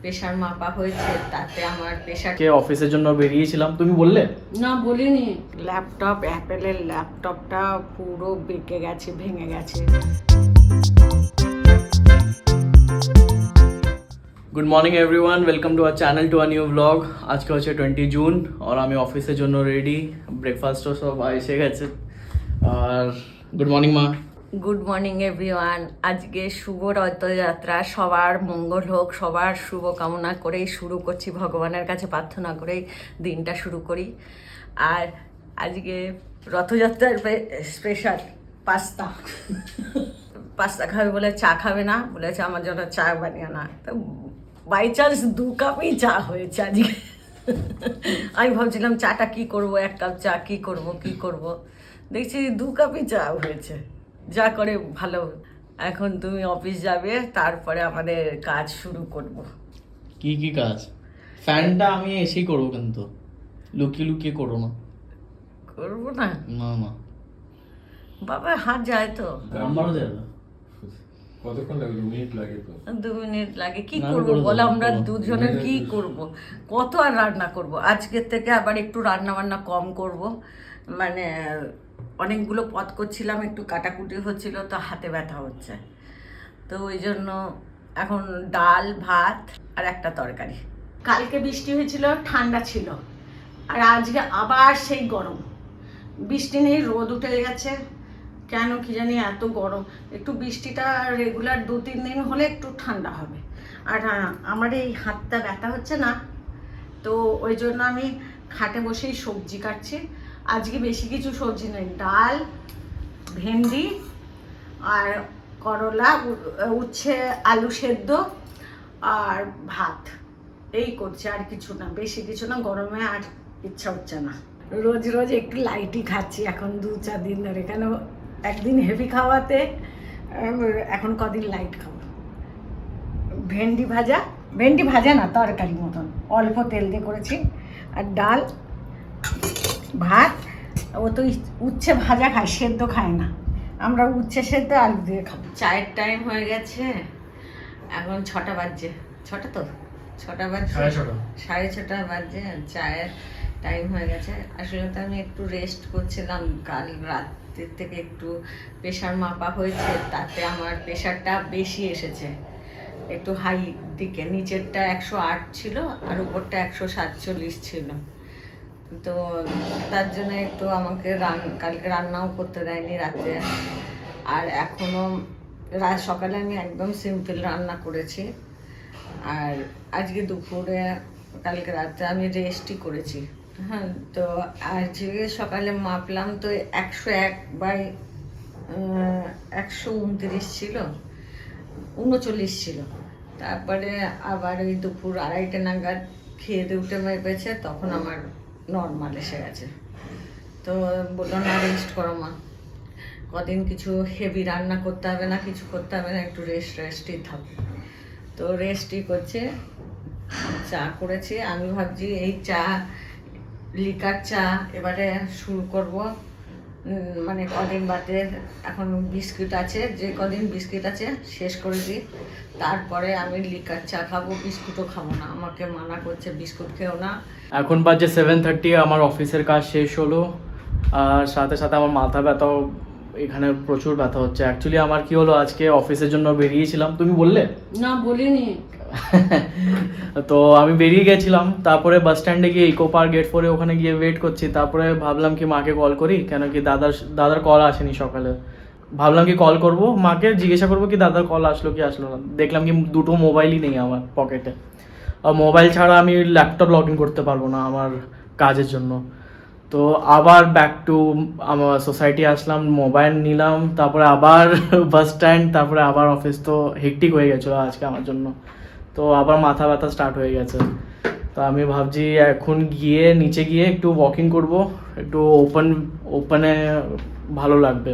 Pressure মাপা হয়েছে, তাতে আমার প্রেশার অফিসের জন্য বেরিয়েছিলাম, তুমি বললে না বলিনি। ল্যাপটপ, অ্যাপেলের ল্যাপটপটা পুরো বেঁকে গেছে, ভেঙে গেছে। Good morning everyone, welcome to our channel to a new vlog. आज के হচ্ছে 20 জুন और আমি অফিসের জন্য রেডি, ব্রেকফাস্টও সব এসে গেছে। আর গুড মর্নিং মা। Good morning everyone. আজকে শুভ রথযাত্রা, সবার মঙ্গল হোক, সবার শুভ কামনা করেই শুরু করছি, ভগবানের কাছে প্রার্থনা করেই দিনটা শুরু করি। আর আজকে রথযাত্রার স্পেশাল পাস্তা পাস্তা খাবে বলে চা খাবে না, বলেছে আমার জন্য চা বানিয়ে না। তো বাই চান্স 2 কাপই চা হয়েছে আজকে। আমি ভাবছিলাম চাটা কি করব, 1 কাপ চা কি করব, দেখছি 2 কাপই চা হয়েছে। যা করে ভালো। এখন তুমি অফিস যাবে, তারপরে আমাদের কাজ শুরু করব। কি কি কাজ? ফ্যানটা আমি এসেই করবো, কিন্তু লুকিয়ে লুকিয়ে করো না। করবো না? না না বাবা হাত যায় তো। আমারও যায় না। কতক্ষণ লাগে? 2 মিনিট লাগে তো। 2 মিনিট লাগে, কি না, করবো করে বলো? দাও, আমরা করো। দুজনে কি করব? কত আর রান্না করব? আজকের থেকে আবার একটু রান্না বান্না কম করব। মানে অনেকগুলো পদ করছিলাম, একটু কাটাকুটি হচ্ছিল, তো হাতে ব্যথা হচ্ছে। তো ওই জন্য এখন ডাল, ভাত আর একটা তরকারি। কালকে বৃষ্টি হয়েছিল, ঠান্ডা ছিল, আর আজকে আবার সেই গরম। বৃষ্টি নেই, রোদ উঠে গেছে। কেন কি জানি এত গরম। একটু বৃষ্টিটা রেগুলার 2-3 দিন হলে একটু ঠান্ডা হবে। আর আমার এই হাতটা ব্যথা হচ্ছে না, তো ওই জন্য আমি খাটে বসেই সবজি কাটছি। আজকে বেশি কিছু সবজি নেই, ডাল, ভেন্ডি আর করলা, উচ্ছে আলু সেদ্ধ আর ভাত, এই করছি। আর কিছু না, বেশি কিছু না, গরমে আর ইচ্ছা হচ্ছে না। রোজ রোজ একটু লাইটই খাচ্ছি এখন 2-4 দিন ধরে। কেন একদিন হেভি খাওয়াতে এখন কদিন লাইট খাবো। ভেন্ডি ভাজা না, তরকারি মতন অল্প তেল দিয়ে করেছি। আর ডাল, ভাত। ও তো উচ্ছে ভাজা খায়, সেদ্ধ খায় না। আমরা উচ্ছে সেদ্ধ আলু দিয়ে খাবো। চায়ের টাইম হয়ে গেছে, এখন 6টা বাজছে। 6টা তো 6টা বাজছে, 6:30 বাজছে। চায়ের টাইম হয়ে গেছে। আসলে তো আমি একটু রেস্ট করছিলাম, কাল রাত্রির থেকে একটু প্রেশার মাপা হয়েছে, তাতে আমার প্রেশারটা বেশি এসেছে, একটু হাই দিকে। নিচেরটা 108 ছিল আর উপরটা 147 ছিল। তো তার জন্য একটু আমাকে কালকে রান্নাও করতে দেয়নি রাতে। আর এখনও সকালে আমি একদম সিম্পল রান্না করেছি। আর আজকে দুপুরে, কালকে রাতে আমি রেস্টই করেছি। হ্যাঁ, তো আজকে সকালে মাপলাম তো 101/129 ছিল, 39 ছিল। তারপরে আবার ওই দুপুর 2:30 নাগাদ খেয়ে দিয়ে উঠে মেপেছে, তখন আমার নর্মাল এসে গেছে। তো বললো না, রেস্ট করো মা, কদিন কিছু হেভি রান্না করতে হবে না, কিছু করতে হবে না, একটু রেস্টই থাকো। তো রেস্টই করছে। চা করেছি, আমি ভাবছি এই চা, লিকার চা এবারে শুরু করব। মানে কদিন বাদে এখন বিস্কিট আছে, যে কদিন বিস্কিট আছে শেষ করে দিই, তারপরে আমি লিকার চা খাবো। বিস্কুটও খাবো না, আমাকে মানা করছে বিস্কুট খেও না। এখন বাজে 7:30, আমার অফিসের কাজ শেষ হলো। আর সাথে সাথে আমার মাথা ব্যথাও, এখানে প্রচুর ব্যথা হচ্ছে। অ্যাকচুয়ালি আমার কি হলো, আজকে অফিসের জন্য বেরিয়েছিলাম, তুমি বললে না বলিনি। তো আমি বেরিয়ে গেছিলাম, তারপরে বাস স্ট্যান্ডে গিয়ে ইকো পার্ক গেট 4 ওখানে গিয়ে ওয়েট করছি। তারপরে ভাবলাম কি মাকে কল করি, কেন কি দাদার কল আসেনি সকালে। ভাবলাম কি কল করব মাকে, জিজ্ঞাসা করবো কি দাদার কল আসলো কি আসলো না। দেখলাম কি 2টো মোবাইলই নেই আমার পকেটে। আর মোবাইল ছাড়া আমি ল্যাপটপ লগ ইন করতে পারবো না আমার কাজের জন্য। তো আবার ব্যাক টু আমার সোসাইটি আসলাম, মোবাইল নিলাম, তারপরে আবার বাস স্ট্যান্ড, তারপরে আবার অফিস। তো হেক্টিক হয়ে গেছিলো আজকে আমার জন্য। তো আবার মাথা ব্যথা স্টার্ট হয়ে গেছে। তো আমি ভাবছি এখন গিয়ে নিচে গিয়ে একটু ওয়াকিং করব, একটু ওপেনে ভালো লাগবে।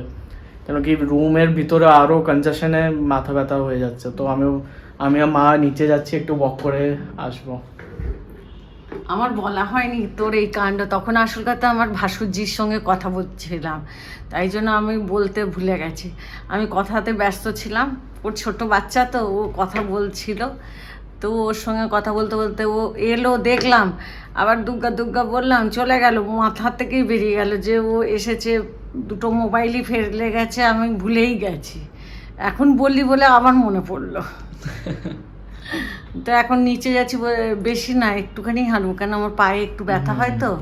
কেন কি রুমের ভিতরে আরও কনজেশনে মাথা ব্যথা হয়ে যাচ্ছে। তো আমি আর মা নিচে যাচ্ছি, একটু ওয়াক করে আসবো। আমার বলা হয়নি তোর এই কাণ্ড। তখন আসল কথা, আমার ভাসুরজির সঙ্গে কথা বলছিলাম, তাই জন্য আমি বলতে ভুলে গেছি। আমি কথাতে ব্যস্ত ছিলাম, ওর ছোট বাচ্চা তো, ও কথা বলছিল। তো ওর সঙ্গে কথা বলতে বলতে ও এলো, দেখলাম, আবার দুগ্গা দুগ্গা বললাম, চলে গেল, মাথা থেকেই বেরিয়ে গেল যে ও এসেছে, দুটো মোবাইলই ফেলে গেছে, আমি ভুলেই গেছি। এখন বললি বলে আমার মনে পড়লো। তো এখন নিচে যাচ্ছি, বেশি না, একটুখানি হাঁটবো, কেন আমার পায়ে একটু ব্যথা হয় তো।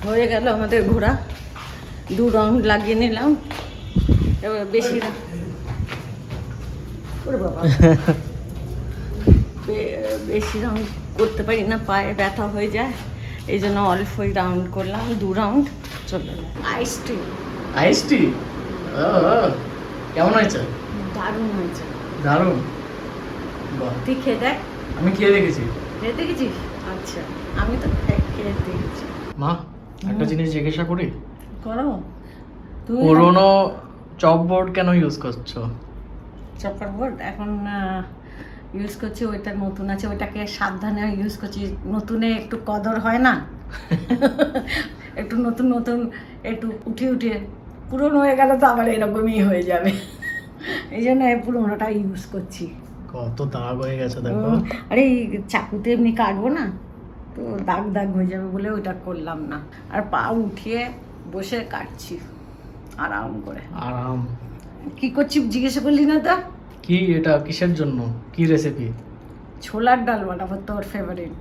হয়ে গেল আমাদের ঘোরা, 2 রাউন্ড লাগিয়ে নিলাম। এবার বেশি ওরে বাবা, বেশি রাউন্ড করতে পারি না, পায়ে ব্যথা হয়ে যায়, এই জন্য অল্পই রাউন্ড করলাম, 2 রাউন্ড চলে। আইসটি আইসটি কেমন হয়েছে? দারুণ হয়েছে। দারুণ, বাহ। তুই খেয়ে দেখ। আমি খেয়ে দেখেছি। খেয়ে দেখেছিস? আচ্ছা, আমি তো খেয়ে দেখেছি। মা, একটা জিনিস জিজ্ঞাসা করি, করো। তুমি পুরোনো চপবোর্ড কেন ইউজ করছো? চপার বোর্ড এখন ইউজ করছি, ওইটা নতুন আছে, ওইটাকে সাবধানে ইউজ করছি। নতুনে একটু কদর হয় না, একটু নতুন নতুন একটু উঠে উঠে, পুরনো হয়ে গেলে তো আবার এরকমই হয়ে যাবে, এই জন্য পুরোনোটা ইউজ করছি। কত দাগ হয়ে গেছে দেখো। আরে এই চাকুতে এমনি কাটবো না তো দাগ দাগ হয়ে যাবে বলে ওইটা করলাম না, আর পা উঠিয়ে বসে কাটছি আরাম করে। আরাম। কি করছি জিজ্ঞাসা করলি না তো? কি এটা কিসের জন্য, কি রেসিপি? ছোলার ডাল বানাবো, তোর ফেভারিট,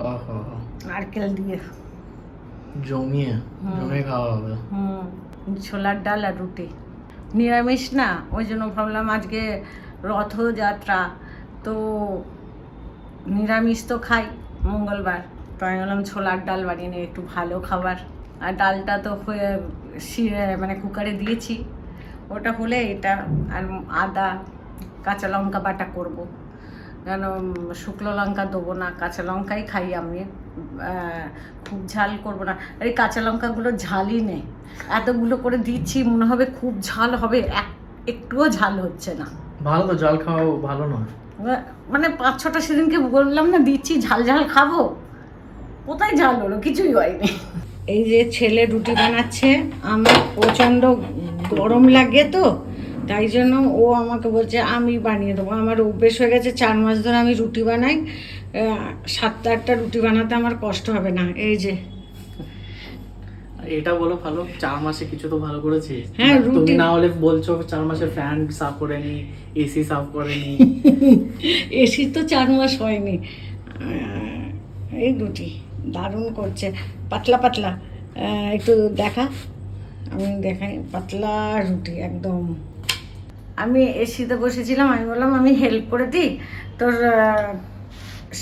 ওহো, নারকেল দিয়ে জমিয়ে জমিয়ে খাওয়া হবে। ছোলার ডাল আর রুটি, নিরামিষ না, ওই জন্য ভাবলাম আজকে রথযাত্রা, তো নিরামিষ তো খাই মঙ্গলবার, তো আমি বললাম ছোলার ডাল বানিয়ে নিই, একটু ভালো খাবার। আর ডালটা তো মানে কুকারে দিয়েছি, ওটা হলে এটা আর আদা কাঁচা লঙ্কা বাটা করব, কেন শুকনো লঙ্কা দেবো না, কাঁচা লঙ্কাই খাই আমি, খুব ঝাল করব না। আর এই কাঁচা লঙ্কাগুলো ঝালই নেই, এতগুলো করে দিচ্ছি মনে হবে খুব ঝাল হবে, একটুও ঝাল হচ্ছে না। ভালো তো, ঝাল খাওয়া ভালো নয়, মানে 5-6টা সেদিনকে বললাম না দিচ্ছি ঝাল ঝাল খাবো, কোথায় ঝাল হলো, কিছুই হয়নি। এই যে ছেলে রুটি বানাচ্ছে, আমার প্রচণ্ড গরম লাগে তো, তাই জন্য ও আমাকে বলছে আমি বানিয়ে দেবো। আমার অভ্যেস হয়ে গেছে, 4 মাস ধরে আমি রুটি বানাই, 7-8টা রুটি বানাতে আমার কষ্ট হবে না। এই যে এটা বলো ভালো, 4 মাসে কিছু তো ভালো করেছি। হ্যাঁ, তুমি না হলে বলছো 4 মাসে ফ্যান সাফ করে নি, এসি সাফ করে নি। এসি তো 4 মাস হয়নি। এই রুটি দারুণ করছে, পাতলা পাতলা, একটু দেখা, আমি দেখাই, পাতলা রুটি একদম। আমি এসিতে বসেছিলাম, আমি বললাম আমি হেল্প করে দিই তোর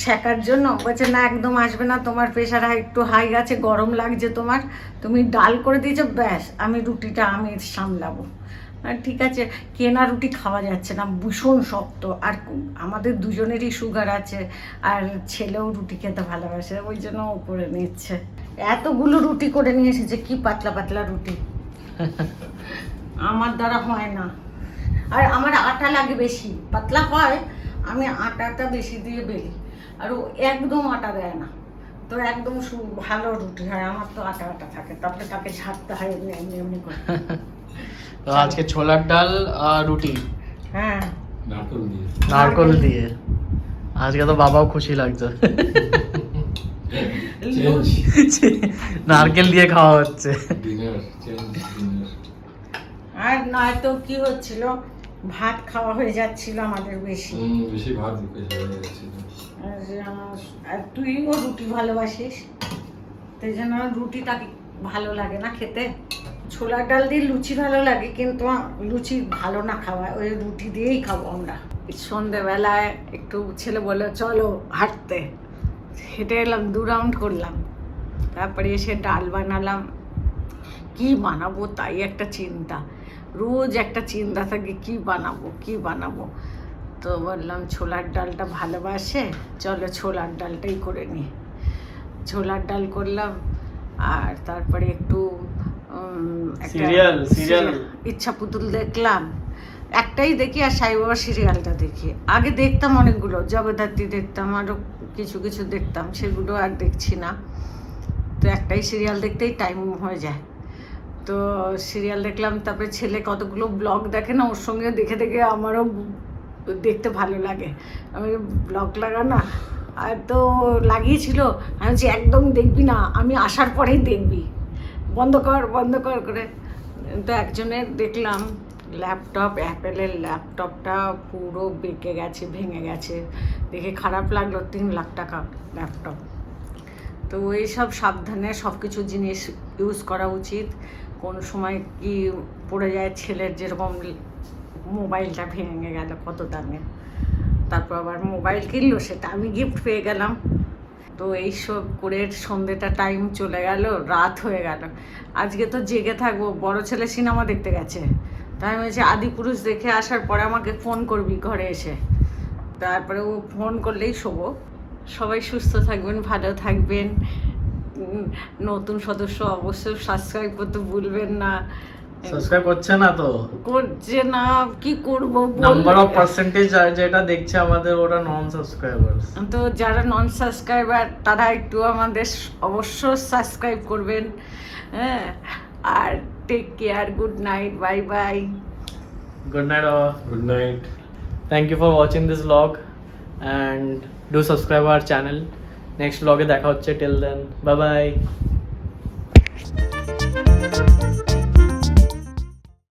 শেখার জন্য, বলছে না একদম আসবে না, তোমার প্রেশার একটু হাই আছে, গরম লাগছে তোমার, তুমি ডাল করে দিয়েছো, ব্যাস আমি রুটিটা আমি সামলাবো। ঠিক আছে, কেনা রুটি খাওয়া যাচ্ছে না, ভীষণ শক্ত, আর আমাদের দুজনেরই সুগার আছে, আর ছেলেও রুটি খেতে ভালোবাসে, ওই জন্য ও করে নিচ্ছে। এতগুলো রুটি করে নিয়ে এসেছে, কি পাতলা পাতলা রুটি, আমার দ্বারা হয় না। আর আমার আটা লাগে বেশি, পাতলা হয়, আমি আটাটা বেশি দিয়ে বেলি, আর ও একদম আটা দেয় না, তো একদম ভালো রুটি হয়। আমার তো আটা আটা থাকে, তারপরে তাকে ঝাড়তে হয় এমনি এমনি করে। তো আজকে ছোলার ডাল আর রুটি, হ্যাঁ, নারকল দিয়ে। আজকে তো বাবাও খুশি লাগছে, নারকেল দিয়ে খাওয়া হচ্ছে। আর নয়তো কি হচ্ছিল, ভাত খাওয়া হয়ে যাচ্ছিল আমাদের বেশি ভাত আর তুইও রুটি ভালোবাসিস, তাই জন্য রুটিটা ভালো লাগে না খেতে। ছোলার ডাল দিয়ে লুচি ভালো লাগে, কিন্তু লুচি ভালো না খাওয়া, ওই রুটি দিয়েই খাবো আমরা। সন্ধেবেলায় একটু ছেলে বলে চলো হাঁটতে, হেঁটে এলাম, 2 রাউন্ড করলাম, তারপরে এসে ডাল বানালাম। কি বানাবো তাই একটা চিন্তা, রোজ একটা চিন্তা থাকে কি বানাবো। তো বললাম ছোলার ডালটা ভালোবাসে, চলো ছোলার ডালটাই করে নিই। ছোলার ডাল করলাম, আর তারপরে একটু একটা সিরিয়াল ইচ্ছা পুতুল দেখলাম, একটাই দেখি, আর সাই বাবা সিরিয়ালটা দেখি। আগে দেখতাম অনেকগুলো, জগদ্ধাত্রী দেখতাম, আরও কিছু কিছু দেখতাম, সেগুলো আর দেখছি না। তো একটাই সিরিয়াল দেখতেই টাইম হয়ে যায়। তো সিরিয়াল দেখলাম, তারপরে ছেলে কতগুলো ব্লগ দেখে না, ওর সঙ্গে দেখে দেখে আমারও দেখতে ভালো লাগে। আমি ব্লগ লাগা না, আর তো লাগিয়েছিল, আমি বলছি একদম দেখবি না, আমি আসার পরেই দেখবি, বন্ধ কর করে। তো একজনের দেখলাম ল্যাপটপ, অ্যাপেলের ল্যাপটপটা পুরো বেঁকে গেছে, ভেঙে গেছে, দেখে খারাপ লাগলো। 3 লাখ টাকা ল্যাপটপ। তো এইসব সাবধানে সব কিছু জিনিস ইউজ করা উচিত। কোন সময় কি পড়ে যায়, ছেলের যেরকম মোবাইলটা ভেঙে গেল কত দামে, তারপর আবার মোবাইল কিনলো, সেটা আমি গিফট পেয়ে গেলাম। তো এইসব করে সন্ধ্যেটা টাইম চলে গেল, রাত হয়ে গেল। আজকে তো জেগে থাকবো, বড় ছেলে সিনেমা দেখতে গেছে, তাই আমি বলছি আদিপুরুষ দেখে আসার পরে আমাকে ফোন করবি ঘরে এসে, তারপরে ও ফোন করলেই শোবো। সবাই সুস্থ থাকবেন, ভালো থাকবেন। নতুন সদস্য অবশ্যই সাবস্ক্রাইব করতে ভুলবেন না। সাবস্ক্রাইব করছে না তো, করছে না, কি করব, নাম্বার অফ পার্সেন্টেজ যেটা দেখছে আমাদের, ওটা নন সাবস্ক্রাইবার্স। তো যারা নন সাবস্ক্রাইবার তারা একটু আমাদের অবশ্য সাবস্ক্রাইব করবেন। হ্যাঁ, আর take care, good night, bye bye. Good night. Good night. Thank you for watching this vlog and do subscribe our channel. Next vlog এ দেখা হচ্ছে, till then bye bye.